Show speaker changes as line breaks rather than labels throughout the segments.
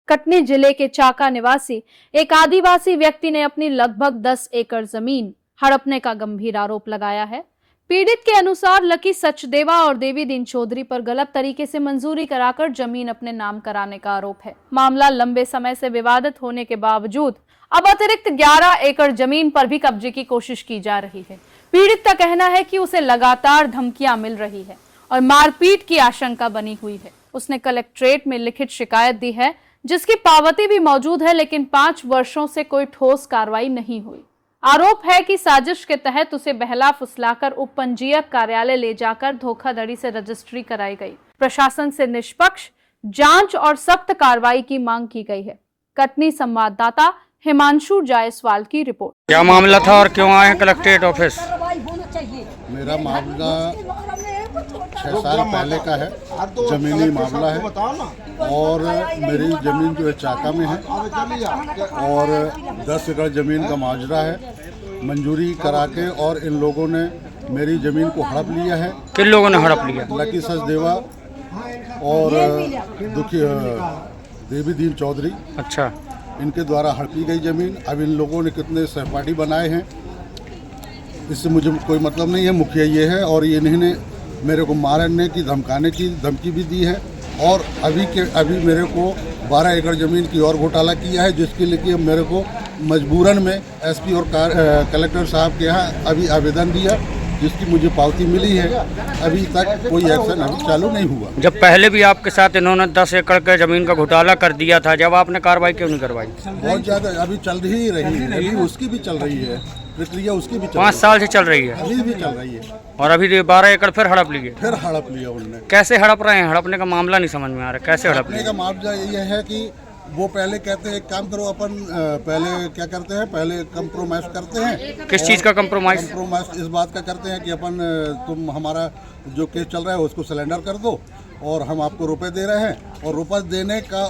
कटनी जिले के चाका निवासी एक आदिवासी व्यक्ति ने अपनी लगभग 10 एकड़ जमीन हड़पने का गंभीर आरोप लगाया है। पीड़ित के अनुसार लकी सचदेवा और देवी दीन चौधरी पर गलत तरीके से मंजूरी कराकर जमीन अपने नाम कराने का आरोप है। मामला लंबे समय से विवादित होने के बावजूद अब अतिरिक्त 11 एकड़ जमीन पर भी कब्जे की कोशिश की जा रही है। पीड़ित का कहना है कि उसे लगातार धमकियां मिल रही है और मारपीट की आशंका बनी हुई है। उसने कलेक्ट्रेट में लिखित शिकायत दी है, जिसकी पावती भी मौजूद है, लेकिन 5 वर्षों से कोई ठोस कार्रवाई नहीं हुई। आरोप है कि साजिश के तहत उसे बहला फुसलाकर उपपंजीयक कार्यालय ले जाकर धोखाधड़ी से रजिस्ट्री कराई गई। प्रशासन से निष्पक्ष जांच और सख्त कार्रवाई की मांग की गई है। कटनी संवाददाता हिमांशु जायसवाल की रिपोर्ट।
क्या मामला था और क्यों आए हैं कलेक्ट्रेट ऑफिस?
मेरा मामला 6 साल पहले का है, जमीनी मामला है और मेरी ज़मीन जो है चाका में है और 10 एकड़ ज़मीन का माजरा है। मंजूरी करा के और इन लोगों ने मेरी ज़मीन को हड़प लिया है।
किन लोगों ने हड़प लिया?
लकी सचदेवा और देवी दीन चौधरी,
अच्छा,
इनके द्वारा हड़पी गई ज़मीन। अब इन लोगों ने कितने सहपाठी बनाए हैं इससे मुझे कोई मतलब नहीं है। मुखिया ये है और इन्होंने मेरे को मारने की धमकाने की धमकी भी दी है और अभी मेरे को 12 एकड़ ज़मीन की और घोटाला किया है, जिसके लिए मेरे को मजबूरन में एसपी और कलेक्टर साहब के यहाँ अभी आवेदन दिया, जिसकी मुझे पावती मिली है। अभी तक कोई एक्शन अभी चालू नहीं हुआ।
जब पहले भी आपके साथ इन्होंने 10 एकड़ के जमीन का घोटाला कर दिया था, जब आपने कार्रवाई क्यों नहीं करवाई?
बहुत ज़्यादा अभी चल ही रही है, अभी उसकी भी चल रही है प्रक्रिया, उसकी भी
5 साल से चल रही है,
अभी भी चल रही है।
और अभी 12 एकड़ फिर हड़प लिए।
फिर हड़प लिया उन्होंने।
कैसे हड़प रहे हैं? हड़पने का मामला नहीं समझ में आ रहा, कैसे हड़प लिए?
का मामला ये है कि वो पहले कहते हैं एक काम करो, अपन पहले क्या करते हैं, पहले कंप्रोमाइज करते हैं।
किस चीज़ का कंप्रोमाइज?
कंप्रोमाइज इस बात का करते हैं कि अपन तुम हमारा जो केस चल रहा है उसको सिलेंडर कर दो और हम आपको रुपए दे रहे हैं। और रुपए देने का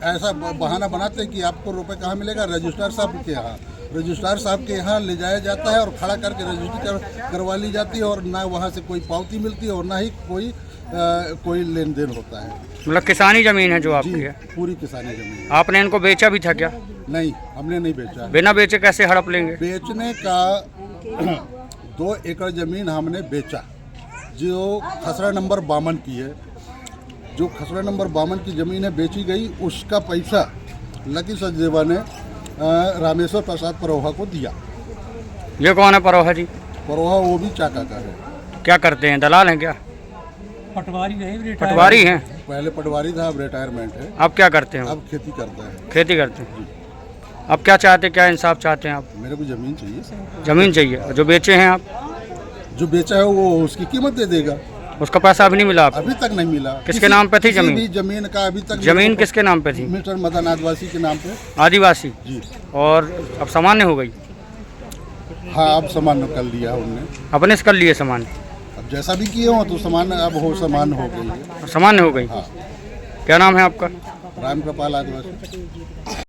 ऐसा बहाना बनाते हैं कि आपको रुपए कहाँ मिलेगा, रजिस्ट्रार साहब के यहाँ। रजिस्ट्रार साहब के यहाँ ले जाया जाता है और खड़ा करके रजिस्ट्री करवा ली जाती है और ना वहाँ से कोई पावती मिलती है और ना ही कोई लेन देन होता है।
मतलब किसानी जमीन है जो आपकी है?
पूरी किसानी जमीन।
आपने इनको बेचा भी था क्या?
नहीं, हमने नहीं बेचा।
बिना बेचे कैसे हड़प लेंगे?
बेचने का 2 एकड़ जमीन हमने बेचा, जो खसरा नंबर 52 की है। जो खसरा नंबर 52 की ज़मीन है बेची गई, उसका पैसा लकी सचदेवा ने रामेश्वर प्रसाद परोहा को दिया।
ये कौन है परोहा जी?
परोहा वो भी चाका का है।
क्या करते हैं, दलाल हैं क्या? पटवारी हैं?
पहले पटवारी था, अब रिटायरमेंट है।
अब क्या करते हैं?
अब खेती करता है।
खेती करते हैं। अब क्या चाहते हैं, क्या इंसाफ चाहते हैं आप?
मेरे को ज़मीन चाहिए।
जमीन चाहिए। जो बेचे हैं आप?
जो बेचा है वो उसकी कीमत दे देगा।
उसका पैसा अभी नहीं मिला आपको?
अभी तक नहीं मिला।
किसके नाम पे थी जमीन?
जमीन का अभी तक।
जमीन किसके नाम पे थी?
मिस्टर मदन आदिवासी के नाम पे।
आदिवासी
जी।
और अब सामान्य हो गई?
हाँ, अब सामान्य कर लिया उनने।
अपने से कर लिए सामान्य?
अब जैसा भी किए हो तो सामान्य अब सामान्य हो गई है।
सामान्य हो गई।
हाँ।
क्या नाम है आपका?
राम कृपाल आदिवासी।